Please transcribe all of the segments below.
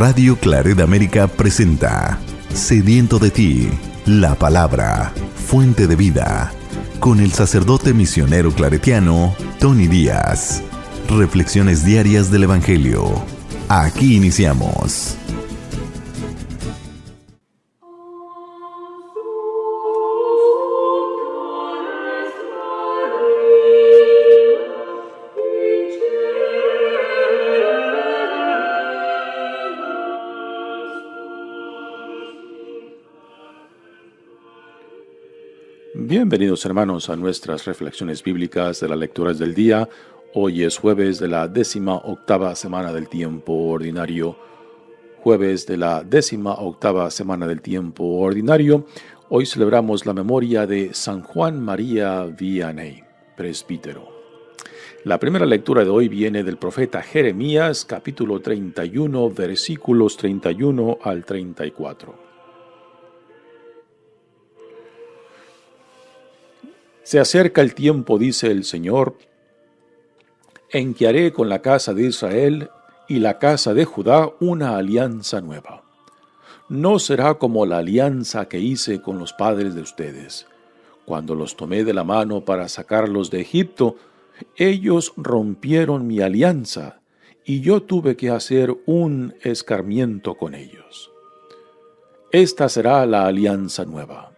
Radio Claret América presenta Sediento de ti, la palabra, fuente de vida, con el sacerdote misionero claretiano Tony Díaz. Reflexiones diarias del Evangelio. Aquí iniciamos. Bienvenidos hermanos a nuestras reflexiones bíblicas de las lecturas del día. Hoy es jueves de la 18ª semana del tiempo ordinario. Jueves de la 18ª semana del tiempo ordinario. Hoy celebramos la memoria de San Juan María Vianney, presbítero. La primera lectura de hoy viene del profeta Jeremías, capítulo 31, versículos 31 al 34. Se acerca el tiempo, dice el Señor, en que haré con la casa de Israel y la casa de Judá una alianza nueva. No será como la alianza que hice con los padres de ustedes. Cuando los tomé de la mano para sacarlos de Egipto, ellos rompieron mi alianza y yo tuve que hacer un escarmiento con ellos. Esta será la alianza nueva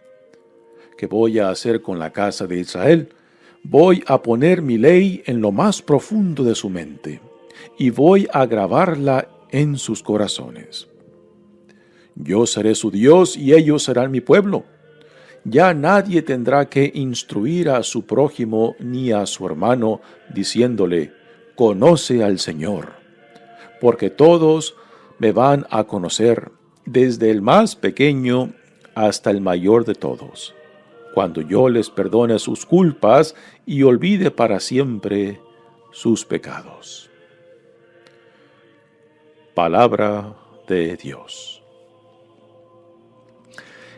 que voy a hacer con la casa de Israel. Voy a poner mi ley en lo más profundo de su mente, y voy a grabarla en sus corazones. Yo seré su Dios, y ellos serán mi pueblo. Ya nadie tendrá que instruir a su prójimo ni a su hermano, diciéndole, conoce al Señor, porque todos me van a conocer, desde el más pequeño hasta el mayor de todos, cuando yo les perdone sus culpas y olvide para siempre sus pecados. Palabra de Dios.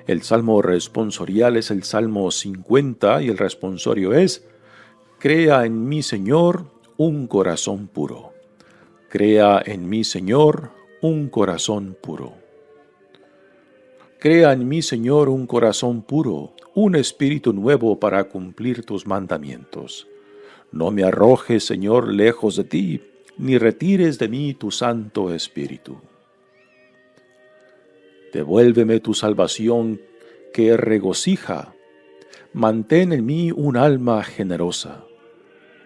El salmo responsorial es el Salmo 50 y el responsorio es: Crea en mí, Señor, un corazón puro. Crea en mí, Señor, un corazón puro. Crea en mí, Señor, un corazón puro, un espíritu nuevo para cumplir tus mandamientos. No me arrojes, Señor, lejos de ti, ni retires de mí tu Santo Espíritu. Devuélveme tu salvación que regocija. Mantén en mí un alma generosa.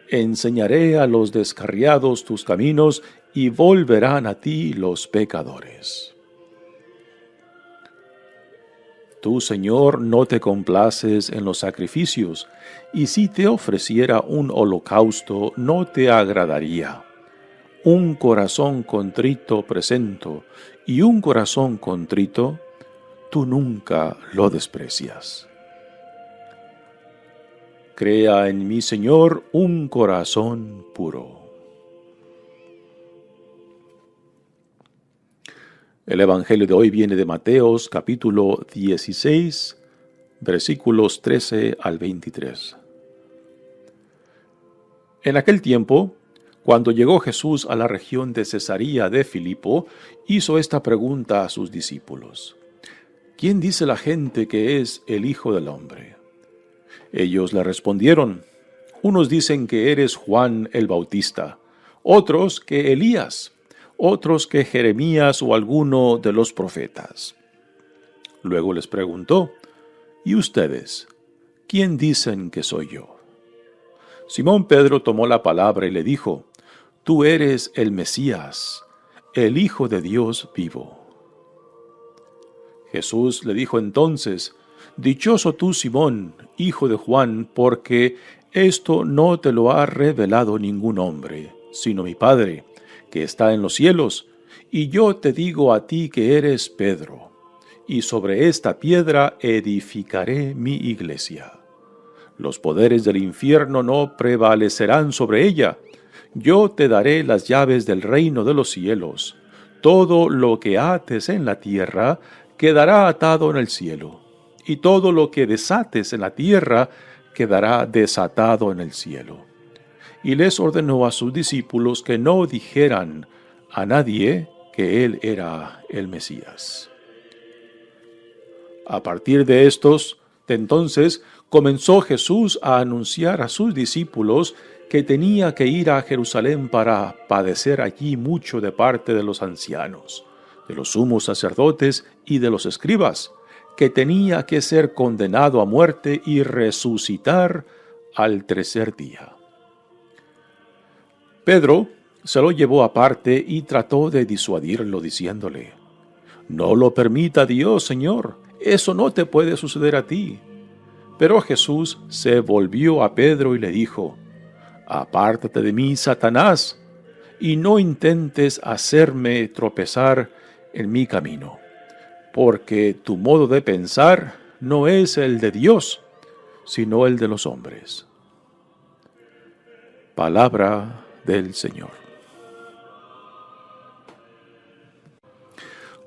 Enseñaré a los descarriados tus caminos y volverán a ti los pecadores. Tú, Señor, no te complaces en los sacrificios, y si te ofreciera un holocausto, no te agradaría. Un corazón contrito presento, y un corazón contrito, tú nunca lo desprecias. Crea en mí, Señor, un corazón puro. El Evangelio de hoy viene de Mateos, capítulo 16, versículos 13 al 23. En aquel tiempo, cuando llegó Jesús a la región de Cesarea de Filipo, hizo esta pregunta a sus discípulos: ¿Quién dice la gente que es el Hijo del Hombre? Ellos le respondieron: unos dicen que eres Juan el Bautista, otros que Elías, otros que Jeremías o alguno de los profetas. Luego les preguntó: ¿y ustedes? ¿Quién dicen que soy yo? Simón Pedro tomó la palabra y le dijo: Tú eres el Mesías, el Hijo de Dios vivo. Jesús le dijo entonces: Dichoso tú, Simón, hijo de Juan, porque esto no te lo ha revelado ningún hombre, sino mi Padre, que está en los cielos. Y yo te digo a ti que eres Pedro, y sobre esta piedra edificaré mi iglesia. Los poderes del infierno no prevalecerán sobre ella. Yo te daré las llaves del reino de los cielos. Todo lo que ates en la tierra quedará atado en el cielo, y todo lo que desates en la tierra quedará desatado en el cielo. Y les ordenó a sus discípulos que no dijeran a nadie que él era el Mesías. A partir de entonces comenzó Jesús a anunciar a sus discípulos que tenía que ir a Jerusalén para padecer allí mucho de parte de los ancianos, de los sumos sacerdotes y de los escribas, que tenía que ser condenado a muerte y resucitar al tercer día. Pedro se lo llevó aparte y trató de disuadirlo diciéndole: «No lo permita Dios, Señor, eso no te puede suceder a ti». Pero Jesús se volvió a Pedro y le dijo: «Apártate de mí, Satanás, y no intentes hacerme tropezar en mi camino, porque tu modo de pensar no es el de Dios, sino el de los hombres». Palabra del Señor.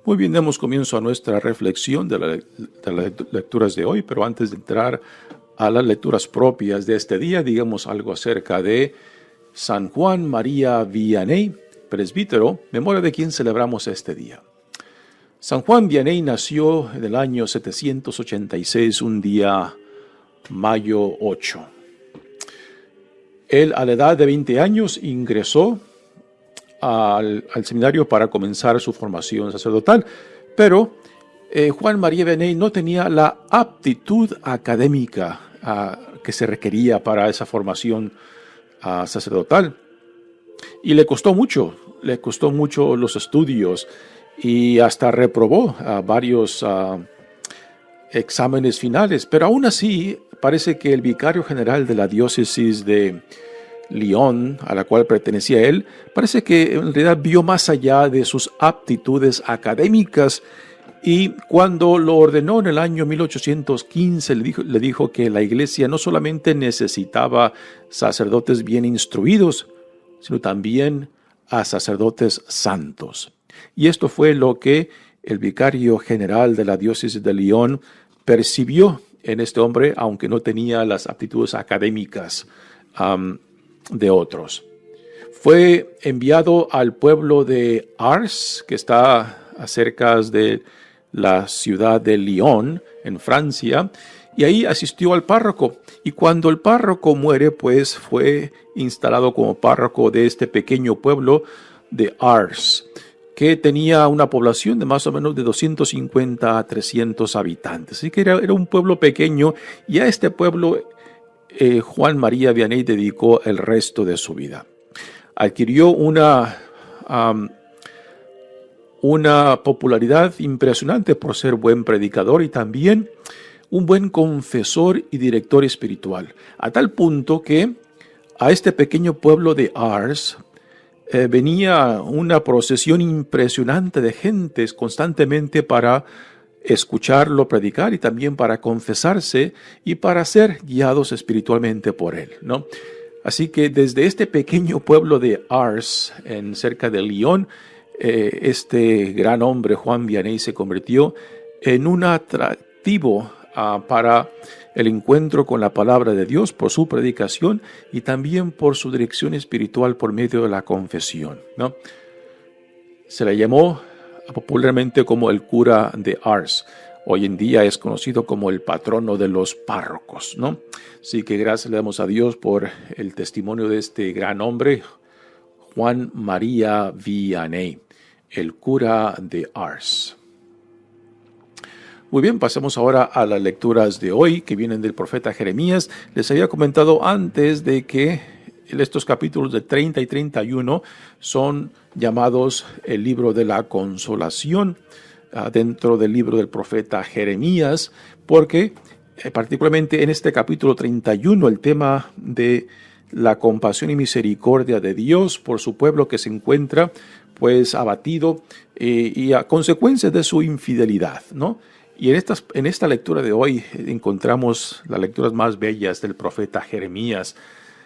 Muy bien, damos comienzo a nuestra reflexión de las lecturas de hoy, pero antes de entrar a las lecturas propias de este día, digamos algo acerca de San Juan María Vianney, presbítero, memoria de quien celebramos este día. San Juan Vianney nació en el año 786, un día mayo 8. Él, a la edad de 20 años, ingresó al seminario para comenzar su formación sacerdotal, pero Juan María Vianney no tenía la aptitud académica que se requería para esa formación sacerdotal, y le costó mucho los estudios y hasta reprobó varios exámenes finales, pero aún así parece que el vicario general de la diócesis de Lyon, a la cual pertenecía él, parece que en realidad vio más allá de sus aptitudes académicas, y cuando lo ordenó en el año 1815 le dijo que la iglesia no solamente necesitaba sacerdotes bien instruidos, sino también a sacerdotes santos. Y esto fue lo que el vicario general de la diócesis de Lyon percibió en este hombre, aunque no tenía las aptitudes académicas de otros. Fue enviado al pueblo de Ars, que está cerca de la ciudad de Lyon, en Francia, y ahí asistió al párroco. Y cuando el párroco muere, pues fue instalado como párroco de este pequeño pueblo de Ars, que tenía una población de más o menos de 250 a 300 habitantes. Así que era un pueblo pequeño, y a este pueblo Juan María Vianney dedicó el resto de su vida. Adquirió una popularidad impresionante por ser buen predicador y también un buen confesor y director espiritual, a tal punto que a este pequeño pueblo de Ars venía una procesión impresionante de gentes constantemente para escucharlo predicar y también para confesarse y para ser guiados espiritualmente por él, ¿no? Así que desde este pequeño pueblo de Ars, cerca de Lyon, este gran hombre Juan Vianney se convirtió en un atractivo para el encuentro con la palabra de Dios por su predicación y también por su dirección espiritual por medio de la confesión, ¿no? Se le llamó popularmente como el cura de Ars. Hoy en día es conocido como el patrono de los párrocos, ¿no? Así que gracias le damos a Dios por el testimonio de este gran hombre, Juan María Vianney, el cura de Ars. Muy bien, pasemos ahora a las lecturas de hoy que vienen del profeta Jeremías. Les había comentado antes de que estos capítulos de 30 y 31 son llamados el libro de la consolación dentro del libro del profeta Jeremías, porque particularmente en este capítulo 31 el tema de la compasión y misericordia de Dios por su pueblo que se encuentra pues abatido y a consecuencia de su infidelidad, ¿no? Y en esta lectura de hoy encontramos las lecturas más bellas del profeta Jeremías.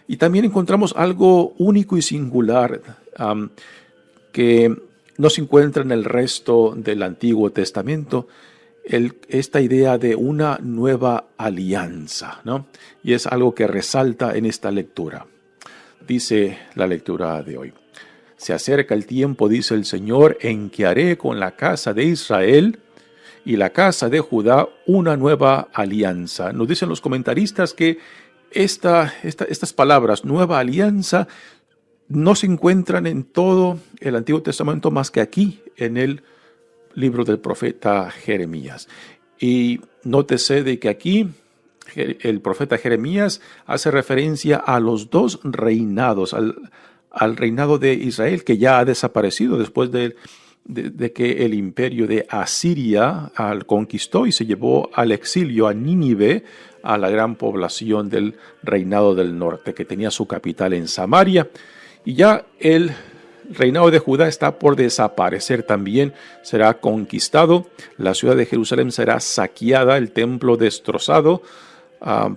Y también encontramos algo único y singular que no se encuentra en el resto del Antiguo Testamento, esta idea de una nueva alianza, ¿no? Y es algo que resalta en esta lectura. Dice la lectura de hoy: Se acerca el tiempo, dice el Señor, en que haré con la casa de Israel y la casa de Judá una nueva alianza. Nos dicen los comentaristas que estas palabras, nueva alianza, no se encuentran en todo el Antiguo Testamento más que aquí, en el libro del profeta Jeremías. Y nótese de que aquí el profeta Jeremías hace referencia a los dos reinados, al reinado de Israel, que ya ha desaparecido después de que el imperio de Asiria conquistó y se llevó al exilio a Nínive, a la gran población del reinado del norte, que tenía su capital en Samaria. Y ya el reinado de Judá está por desaparecer también, será conquistado, la ciudad de Jerusalén será saqueada, el templo destrozado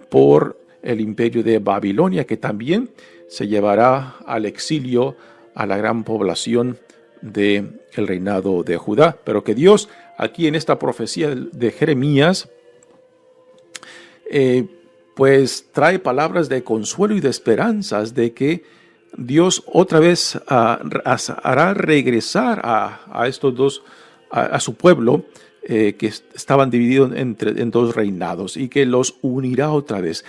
por el imperio de Babilonia, que también se llevará al exilio a la gran población del reinado de Judá. Pero que Dios, aquí en esta profecía de Jeremías, pues trae palabras de consuelo y de esperanzas de que Dios otra vez hará regresar a estos dos, a su pueblo, que estaban divididos en dos reinados, y que los unirá otra vez.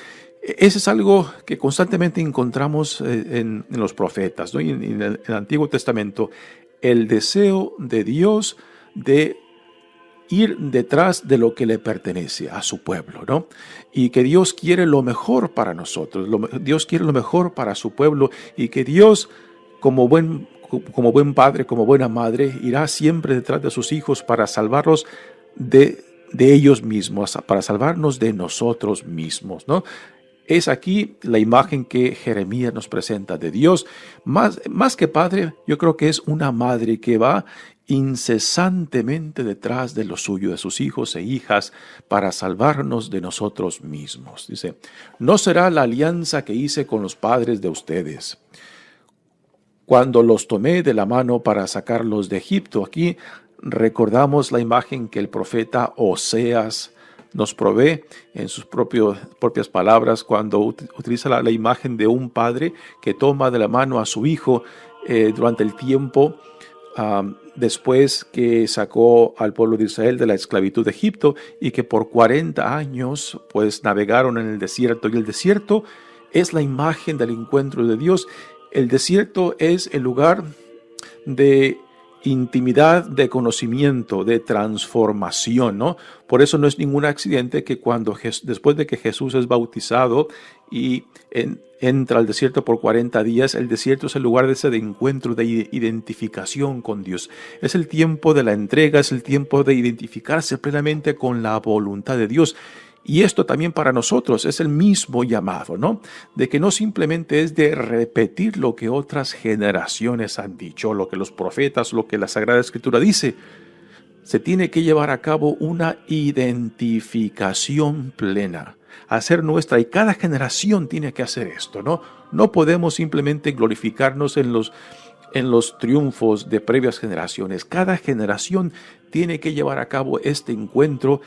Ese es algo que constantemente encontramos en los profetas, ¿no? Y en el Antiguo Testamento, el deseo de Dios de ir detrás de lo que le pertenece a su pueblo, ¿no? Y que Dios quiere lo mejor para nosotros, Dios quiere lo mejor para su pueblo, y que Dios, como buen padre, como buena madre, irá siempre detrás de sus hijos para salvarlos de ellos mismos, para salvarnos de nosotros mismos, ¿no? Es aquí la imagen que Jeremías nos presenta de Dios. Más que padre, yo creo que es una madre que va incesantemente detrás de lo suyo, de sus hijos e hijas, para salvarnos de nosotros mismos. Dice, no será la alianza que hice con los padres de ustedes, cuando los tomé de la mano para sacarlos de Egipto. Aquí recordamos la imagen que el profeta Oseas nos provee en sus propias palabras, cuando utiliza la imagen de un padre que toma de la mano a su hijo durante el tiempo después que sacó al pueblo de Israel de la esclavitud de Egipto, y que por 40 años pues navegaron en el desierto. Y el desierto es la imagen del encuentro de Dios. El desierto es el lugar de intimidad, de conocimiento, de transformación, ¿no? Por eso no es ningún accidente que después de que Jesús es bautizado y entra al desierto por 40 días, el desierto es el lugar de ese encuentro, de identificación con Dios. Es el tiempo de la entrega, es el tiempo de identificarse plenamente con la voluntad de Dios. Y esto también para nosotros es el mismo llamado, ¿no? De que no simplemente es de repetir lo que otras generaciones han dicho, lo que los profetas, lo que la Sagrada Escritura dice. Se tiene que llevar a cabo una identificación plena, hacer nuestra, y cada generación tiene que hacer esto, ¿no? No podemos simplemente glorificarnos en los triunfos de previas generaciones. Cada generación tiene que llevar a cabo este encuentro,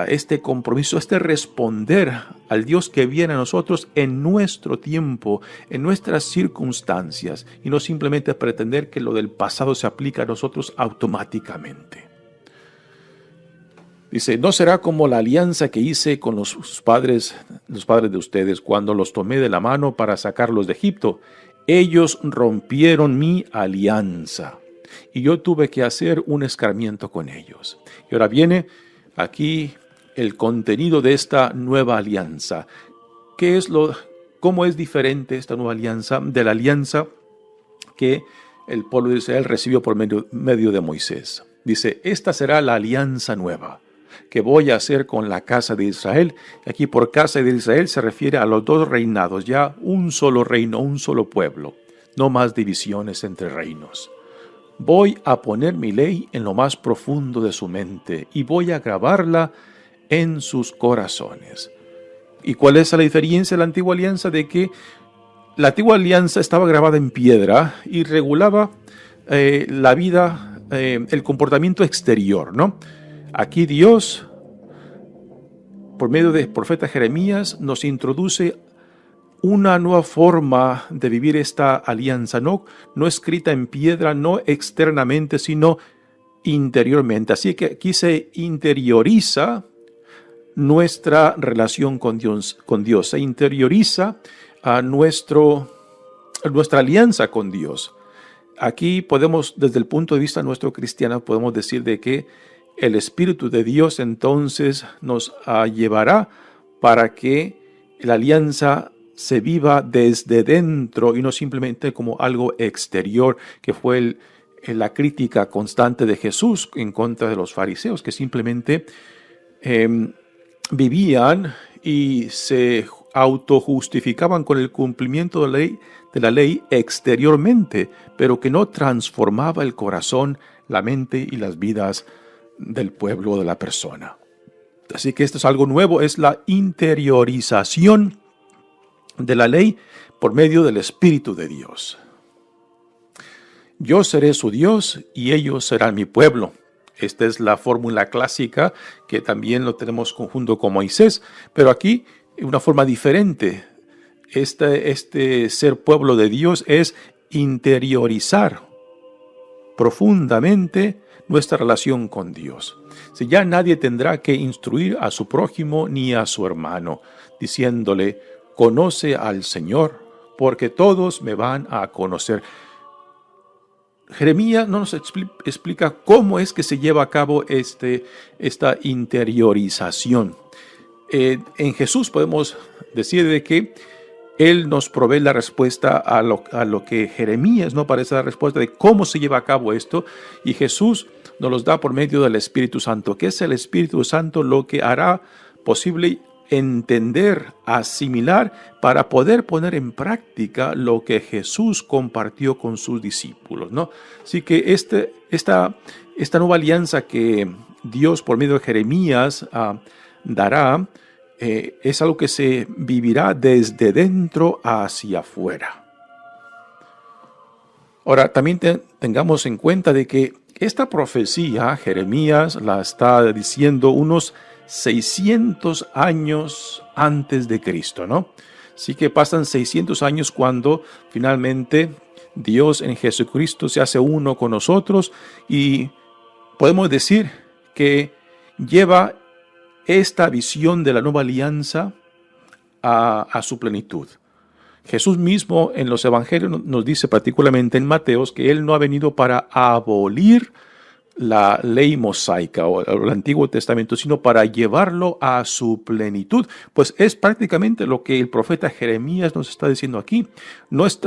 este compromiso, este responder al Dios que viene a nosotros en nuestro tiempo, en nuestras circunstancias, y no simplemente pretender que lo del pasado se aplica a nosotros automáticamente. Dice, no será como la alianza que hice con los padres de ustedes cuando los tomé de la mano para sacarlos de Egipto. Ellos rompieron mi alianza y yo tuve que hacer un escarmiento con ellos. Y ahora viene aquí el contenido de esta nueva alianza. ¿Cómo es diferente esta nueva alianza de la alianza que el pueblo de Israel recibió por medio de Moisés? Dice, esta será la alianza nueva que voy a hacer con la casa de Israel. Aquí por casa de Israel se refiere a los dos reinados, ya un solo reino, un solo pueblo, no más divisiones entre reinos. Voy a poner mi ley en lo más profundo de su mente y voy a grabarla en sus corazones. ¿Y cuál es la diferencia de la antigua alianza? De que la antigua alianza estaba grabada en piedra y regulaba la vida, el comportamiento exterior, ¿no? Aquí Dios, por medio del profeta Jeremías, nos introduce una nueva forma de vivir esta alianza, no escrita en piedra, no externamente, sino interiormente. Así que aquí se interioriza nuestra relación con Dios, se interioriza a nuestra alianza con Dios. Aquí podemos, desde el punto de vista nuestro cristiano, podemos decir de que el Espíritu de Dios entonces nos llevará para que la alianza se viva desde dentro y no simplemente como algo exterior, que fue la crítica constante de Jesús en contra de los fariseos, que simplemente vivían y se autojustificaban con el cumplimiento de la ley exteriormente, pero que no transformaba el corazón, la mente y las vidas del pueblo, de la persona. Así que esto es algo nuevo, es la interiorización de la ley por medio del Espíritu de Dios. Yo seré su Dios y ellos serán mi pueblo. Esta es la fórmula clásica que también lo tenemos junto con Moisés, pero aquí una forma diferente. Este ser pueblo de Dios es interiorizar profundamente nuestra relación con Dios. Si ya nadie tendrá que instruir a su prójimo ni a su hermano, diciéndole, conoce al Señor, porque todos me van a conocer. Jeremías no nos explica cómo es que se lleva a cabo esta interiorización. En Jesús podemos decir de que Él nos provee la respuesta a lo que Jeremías no parece dar respuesta de cómo se lleva a cabo esto, y Jesús nos los da por medio del Espíritu Santo, que es el Espíritu Santo lo que hará posible entender, asimilar, para poder poner en práctica lo que Jesús compartió con sus discípulos, ¿no? Así que esta nueva alianza que Dios por medio de Jeremías dará, es algo que se vivirá desde dentro hacia afuera. Ahora, también tengamos en cuenta de que esta profecía, Jeremías la está diciendo unos 600 años antes de Cristo, ¿no? Así que pasan 600 años cuando finalmente Dios en Jesucristo se hace uno con nosotros y podemos decir que lleva esta visión de la nueva alianza a su plenitud. Jesús mismo en los evangelios nos dice, particularmente en Mateos, que Él no ha venido para abolir la ley mosaica o el Antiguo Testamento, sino para llevarlo a su plenitud. Pues es prácticamente lo que el profeta Jeremías nos está diciendo aquí.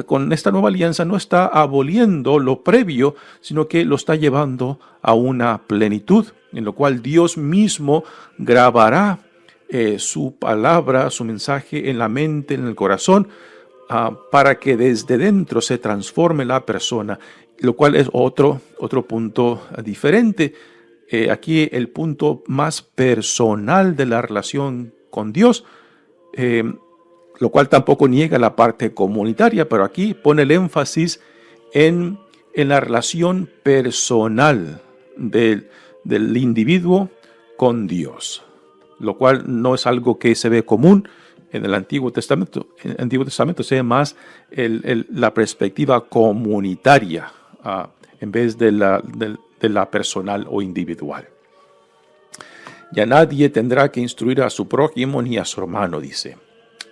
Con esta nueva alianza no está aboliendo lo previo, sino que lo está llevando a una plenitud, en lo cual Dios mismo grabará su palabra, su mensaje en la mente, en el corazón, para que desde dentro se transforme la persona, lo cual es otro punto diferente. Aquí el punto más personal de la relación con Dios, lo cual tampoco niega la parte comunitaria, pero aquí pone el énfasis en la relación personal del individuo con Dios, lo cual no es algo que se ve común en el Antiguo Testamento. En el Antiguo Testamento se ve más la perspectiva comunitaria en vez de la personal o individual. Ya nadie tendrá que instruir a su prójimo ni a su hermano,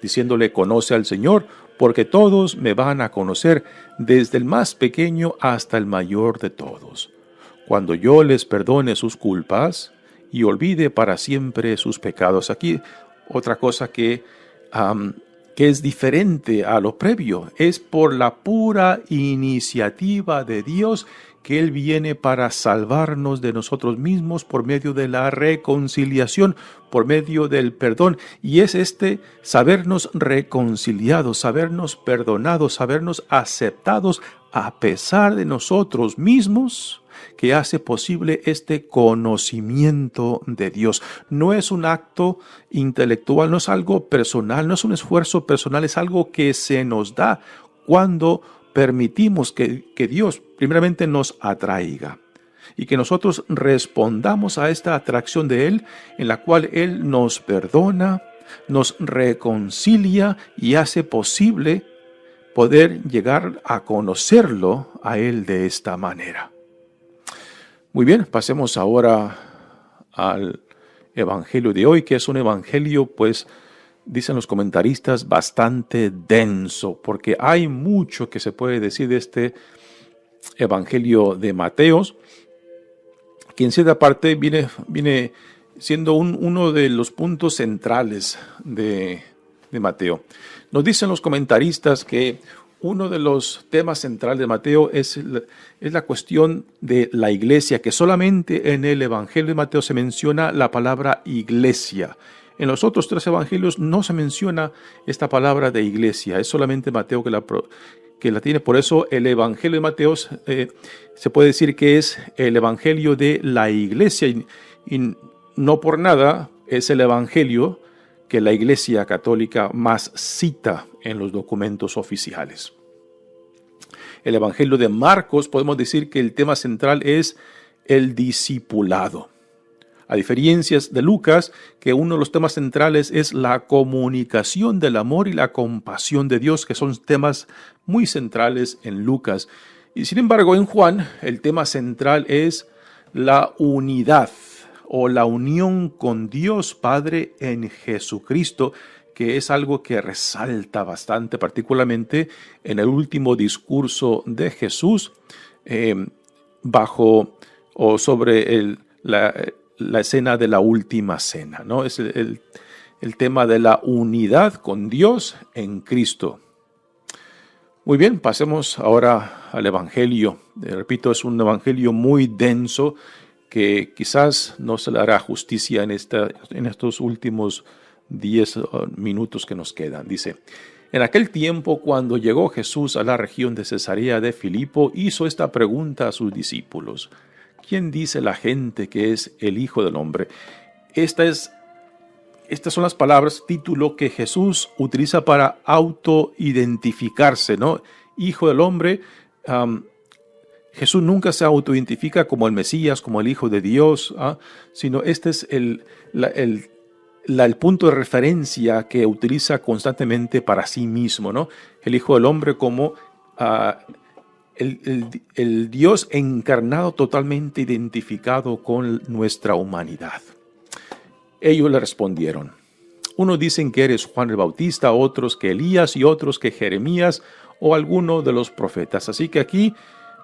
diciéndole, conoce al Señor, porque todos me van a conocer, desde el más pequeño hasta el mayor de todos. Cuando yo les perdone sus culpas y olvide para siempre sus pecados. Aquí otra cosa que es diferente a lo previo, es por la pura iniciativa de Dios que Él viene para salvarnos de nosotros mismos por medio de la reconciliación, por medio del perdón. Y es sabernos reconciliados, sabernos perdonados, sabernos aceptados a pesar de nosotros mismos, que hace posible este conocimiento de Dios. No es un acto intelectual, no es algo personal, no es un esfuerzo personal, es algo que se nos da cuando permitimos que Dios primeramente nos atraiga y que nosotros respondamos a esta atracción de Él, en la cual Él nos perdona, nos reconcilia y hace posible poder llegar a conocerlo a Él de esta manera. Muy bien, pasemos ahora al Evangelio de hoy, que es un evangelio, pues, dicen los comentaristas, bastante denso, porque hay mucho que se puede decir de este Evangelio de Mateos, que en cierta parte viene siendo uno de los puntos centrales de Mateo. Nos dicen los comentaristas que uno de los temas centrales de Mateo es la cuestión de la iglesia, que solamente en el Evangelio de Mateo se menciona la palabra iglesia. En los otros 3 evangelios no se menciona esta palabra de iglesia, es solamente Mateo que la tiene. Por eso el Evangelio de Mateo se puede decir que es el Evangelio de la iglesia, y no por nada es el Evangelio que la Iglesia Católica más cita en los documentos oficiales. El Evangelio de Marcos, podemos decir que el tema central es el discipulado. A diferencia de Lucas, que uno de los temas centrales es la comunicación del amor y la compasión de Dios, que son temas muy centrales en Lucas. Y sin embargo, en Juan, el tema central es la unidad o la unión con Dios Padre en Jesucristo, que es algo que resalta bastante, particularmente en el último discurso de Jesús, sobre la escena de la última cena, ¿no? Es el tema de la unidad con Dios en Cristo. Muy bien, pasemos ahora al Evangelio. Repito, es un Evangelio muy denso, que quizás no se le hará justicia en estos últimos 10 minutos que nos quedan. Dice: en aquel tiempo, cuando llegó Jesús a la región de Cesarea de Filipo, hizo esta pregunta a sus discípulos: ¿quién dice la gente que es el Hijo del Hombre? Estas son las palabras, título que Jesús utiliza para autoidentificarse, ¿no? Hijo del Hombre. Jesús nunca se autoidentifica como el Mesías, como el Hijo de Dios, sino este es el punto de referencia que utiliza constantemente para sí mismo, ¿no? El Hijo del Hombre como el Dios encarnado, totalmente identificado con nuestra humanidad. Ellos le respondieron: unos dicen que eres Juan el Bautista, otros que Elías y otros que Jeremías o alguno de los profetas. Así que aquí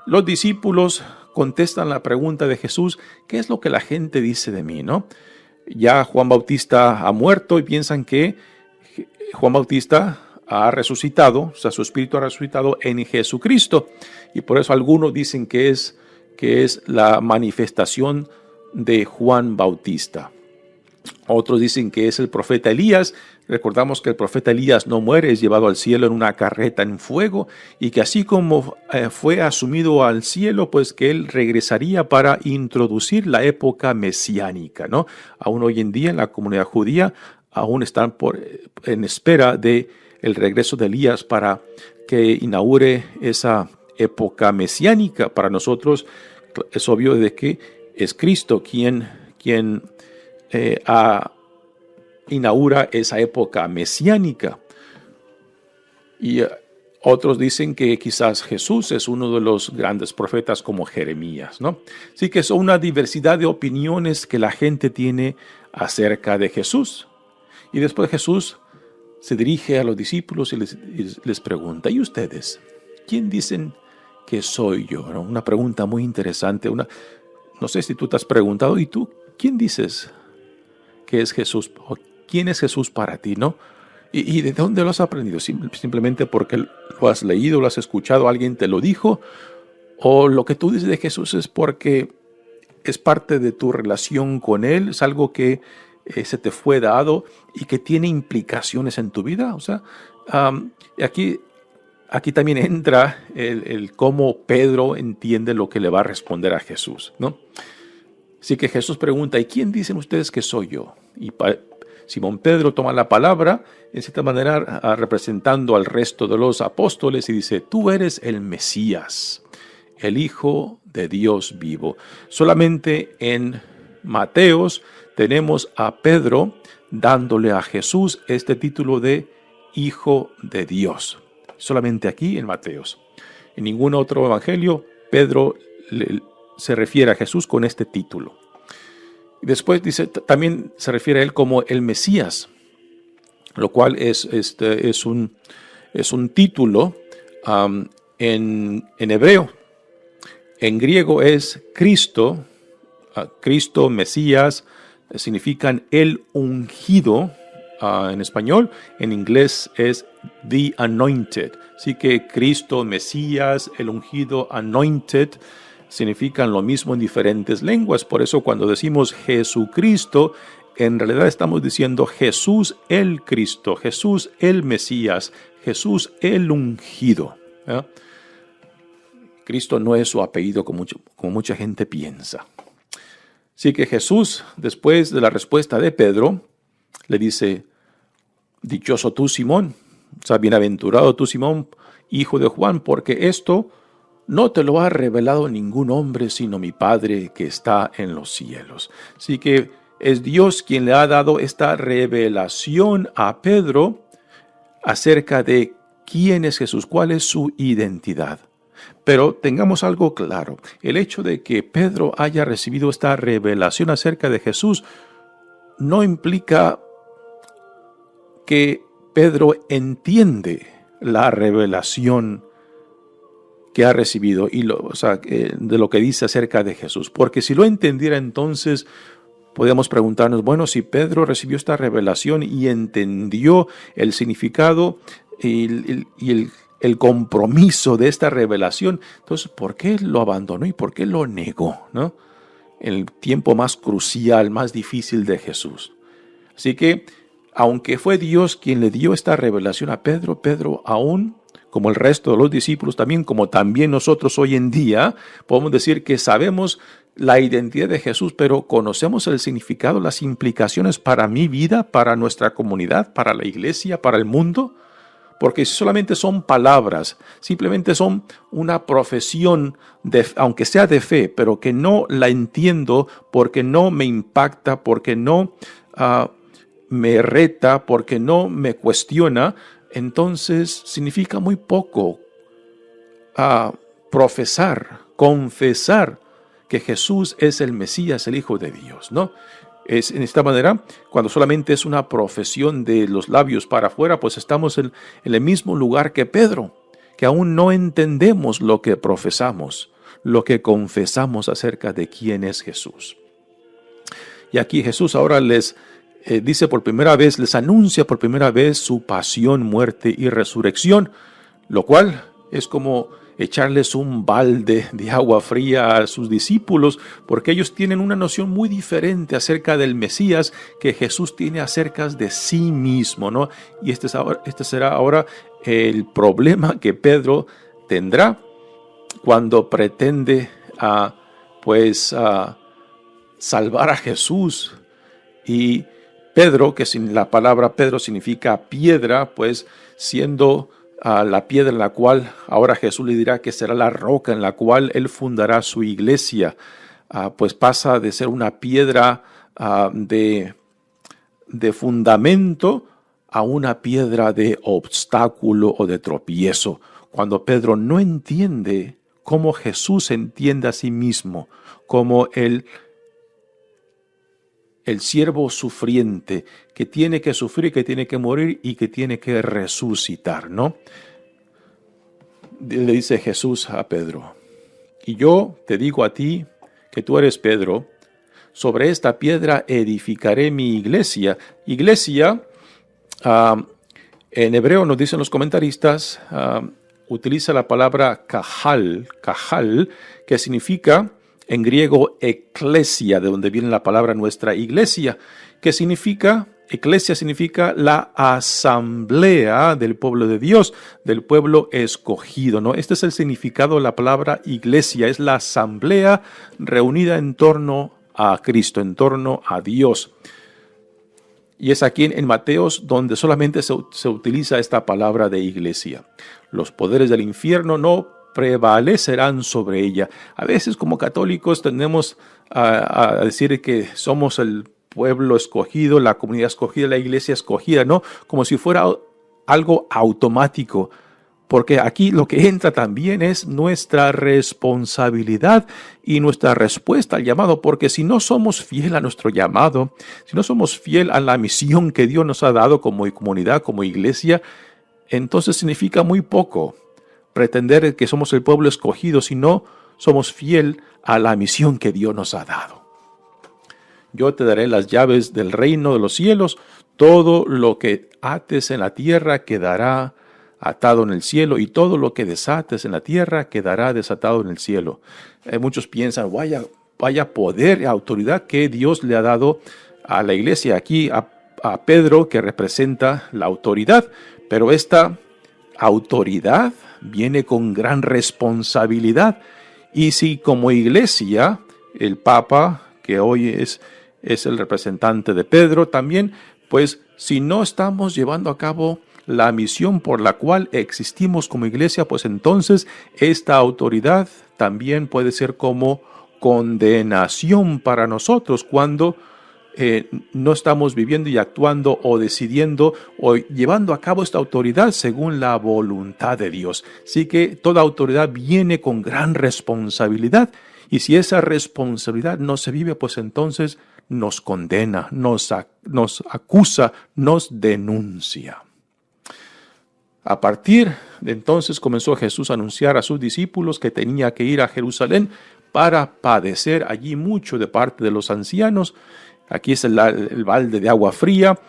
los discípulos contestan la pregunta de Jesús: ¿qué es lo que la gente dice de mí, no? Ya Juan Bautista ha muerto y piensan que Juan Bautista ha resucitado, o sea, su espíritu ha resucitado en Jesucristo. Y por eso algunos dicen que es la manifestación de Juan Bautista. Otros dicen que es el profeta Elías. Recordamos que el profeta Elías no muere, es llevado al cielo en una carreta en fuego, y que así como fue asumido al cielo, pues que él regresaría para introducir la época mesiánica, ¿no? Aún hoy en día en la comunidad judía aún están en espera de el regreso de Elías para que inaugure esa época mesiánica. Para nosotros es obvio de que es Cristo quien inaugura esa época mesiánica. Y otros dicen que quizás Jesús es uno de los grandes profetas como Jeremías, ¿no? Así que son una diversidad de opiniones que la gente tiene acerca de Jesús. Y después Jesús se dirige a los discípulos y les pregunta: ¿y ustedes? ¿Quién dicen que soy yo? ¿No? Una pregunta muy interesante. No sé si tú te has preguntado: ¿y tú quién dices que es Jesús? ¿O quién es Jesús para ti, no? ¿Y de dónde lo has aprendido? ¿Simplemente porque lo has leído, lo has escuchado, alguien te lo dijo? ¿O lo que tú dices de Jesús es porque es parte de tu relación con Él? ¿Es algo que se te fue dado y que tiene implicaciones en tu vida? O sea, aquí también entra el cómo Pedro entiende lo que le va a responder a Jesús, ¿no? Así que Jesús pregunta: ¿y quién dicen ustedes que soy yo? Y Simón Pedro toma la palabra, en cierta manera representando al resto de los apóstoles, y dice: tú eres el Mesías, el Hijo de Dios vivo. Solamente en Mateos tenemos a Pedro dándole a Jesús este título de Hijo de Dios. Solamente aquí en Mateos. En ningún otro evangelio Pedro se refiere a Jesús con este título. Y después dice, también se refiere a él como el Mesías, lo cual es un título en hebreo. En griego es Cristo. Cristo, Mesías, significan el ungido en español. En inglés es the anointed. Así que Cristo, Mesías, el ungido, anointed, significan lo mismo en diferentes lenguas. Por eso cuando decimos Jesucristo, en realidad estamos diciendo Jesús el Cristo, Jesús el Mesías, Jesús el ungido. Cristo no es su apellido como mucha gente piensa. Así que Jesús, después de la respuesta de Pedro, le dice, dichoso tú, Simón, o sea, bienaventurado tú, Simón, hijo de Juan, porque esto no te lo ha revelado ningún hombre, sino mi Padre que está en los cielos. Así que es Dios quien le ha dado esta revelación a Pedro acerca de quién es Jesús, cuál es su identidad. Pero tengamos algo claro, el hecho de que Pedro haya recibido esta revelación acerca de Jesús no implica que Pedro entiende la revelación que ha recibido de lo que dice acerca de Jesús. Porque si lo entendiera, entonces podemos preguntarnos, bueno, si Pedro recibió esta revelación y entendió el significado y el compromiso de esta revelación, entonces, ¿por qué lo abandonó y por qué lo negó, ¿no? En el tiempo más crucial, más difícil de Jesús. Así que, aunque fue Dios quien le dio esta revelación a Pedro, Pedro aún, como el resto de los discípulos también, como también nosotros hoy en día, podemos decir que sabemos la identidad de Jesús, pero conocemos el significado, las implicaciones para mi vida, para nuestra comunidad, para la iglesia, para el mundo. Porque solamente son palabras, simplemente son una profesión, aunque sea de fe, pero que no la entiendo porque no me impacta, porque no me reta, porque no me cuestiona, entonces significa muy poco profesar, confesar que Jesús es el Mesías, el Hijo de Dios, ¿no? Es en esta manera, cuando solamente es una profesión de los labios para afuera, pues estamos en el mismo lugar que Pedro, que aún no entendemos lo que profesamos, lo que confesamos acerca de quién es Jesús. Y aquí Jesús ahora les dice por primera vez, les anuncia por primera vez su pasión, muerte y resurrección, lo cual es como echarles un balde de agua fría a sus discípulos, porque ellos tienen una noción muy diferente acerca del Mesías que Jesús tiene acerca de sí mismo, ¿no? Y este será ahora el problema que Pedro tendrá cuando pretende salvar a Jesús. Y Pedro, que sin la palabra Pedro significa piedra, pues siendo la piedra en la cual ahora Jesús le dirá que será la roca en la cual él fundará su iglesia, pues pasa de ser una piedra de fundamento a una piedra de obstáculo o de tropiezo. Cuando Pedro no entiende cómo Jesús entiende a sí mismo, como el siervo sufriente que tiene que sufrir, que tiene que morir y que tiene que resucitar, ¿no? Le dice Jesús a Pedro, y yo te digo a ti que tú eres Pedro, sobre esta piedra edificaré mi iglesia. Iglesia, en hebreo nos dicen los comentaristas, utiliza la palabra kahal, que significa en griego eclesia, de donde viene la palabra nuestra iglesia, que significa, eclesia significa la asamblea del pueblo de Dios, del pueblo escogido, ¿no? Este es el significado de la palabra iglesia, es la asamblea reunida en torno a Cristo, en torno a Dios. Y es aquí en Mateos donde solamente se utiliza esta palabra de iglesia. Los poderes del infierno no prevalecerán sobre ella. A veces como católicos tendemos a decir que somos el pueblo escogido, la comunidad escogida, la iglesia escogida, ¿no? Como si fuera algo automático. Porque aquí lo que entra también es nuestra responsabilidad y nuestra respuesta al llamado. Porque si no somos fiel a nuestro llamado, si no somos fiel a la misión que Dios nos ha dado como comunidad, como iglesia, entonces significa muy poco pretender que somos el pueblo escogido si no somos fiel a la misión que Dios nos ha dado. Yo te daré las llaves del reino de los cielos. Todo lo que ates en la tierra quedará atado en el cielo, y todo lo que desates en la tierra quedará desatado en el cielo. Muchos piensan, vaya poder y autoridad que Dios le ha dado a la iglesia. Aquí a Pedro, que representa la autoridad, pero esta autoridad viene con gran responsabilidad. Y si como iglesia, el Papa, que hoy es el representante de Pedro también, pues si no estamos llevando a cabo la misión por la cual existimos como iglesia, pues entonces esta autoridad también puede ser como condenación para nosotros cuando no estamos viviendo y actuando o decidiendo o llevando a cabo esta autoridad según la voluntad de Dios. Así que toda autoridad viene con gran responsabilidad, y si esa responsabilidad no se vive, pues entonces nos condena, nos acusa, nos denuncia. A partir de entonces comenzó Jesús a anunciar a sus discípulos que tenía que ir a Jerusalén para padecer allí mucho de parte de los ancianos. Aquí es el balde de agua fría,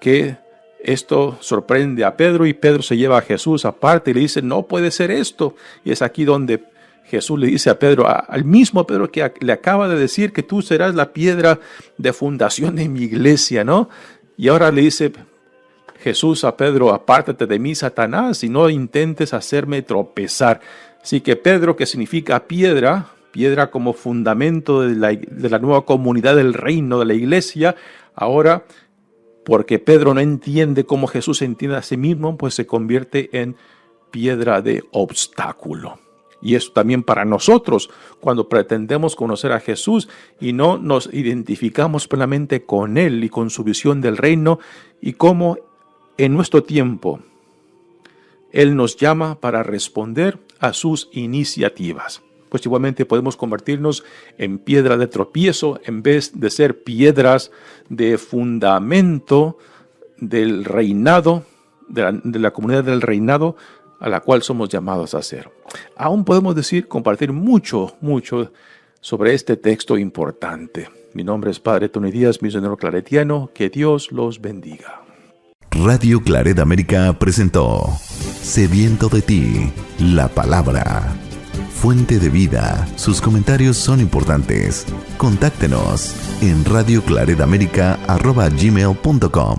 que esto sorprende a Pedro, y Pedro se lleva a Jesús aparte y le dice, no puede ser esto. Y es aquí donde Jesús le dice a Pedro, al mismo Pedro que le acaba de decir que tú serás la piedra de fundación de mi iglesia, ¿no? Y ahora le dice Jesús a Pedro, apártate de mí, Satanás, y no intentes hacerme tropezar. Así que Pedro, que significa piedra como fundamento de la nueva comunidad del reino de la iglesia, ahora, porque Pedro no entiende cómo Jesús se entiende a sí mismo, pues se convierte en piedra de obstáculo. Y eso también para nosotros, cuando pretendemos conocer a Jesús y no nos identificamos plenamente con Él y con su visión del reino, y cómo en nuestro tiempo Él nos llama para responder a sus iniciativas. Pues igualmente podemos convertirnos en piedra de tropiezo en vez de ser piedras de fundamento del reinado, de la comunidad del reinado a la cual somos llamados a ser. Aún podemos compartir mucho sobre este texto importante. Mi nombre es Padre Tony Díaz, misionero claretiano. Que Dios los bendiga. Radio Claret América presentó Sediento de ti, la palabra. Fuente de vida. Sus comentarios son importantes. Contáctenos en radioclaretamerica@gmail.com.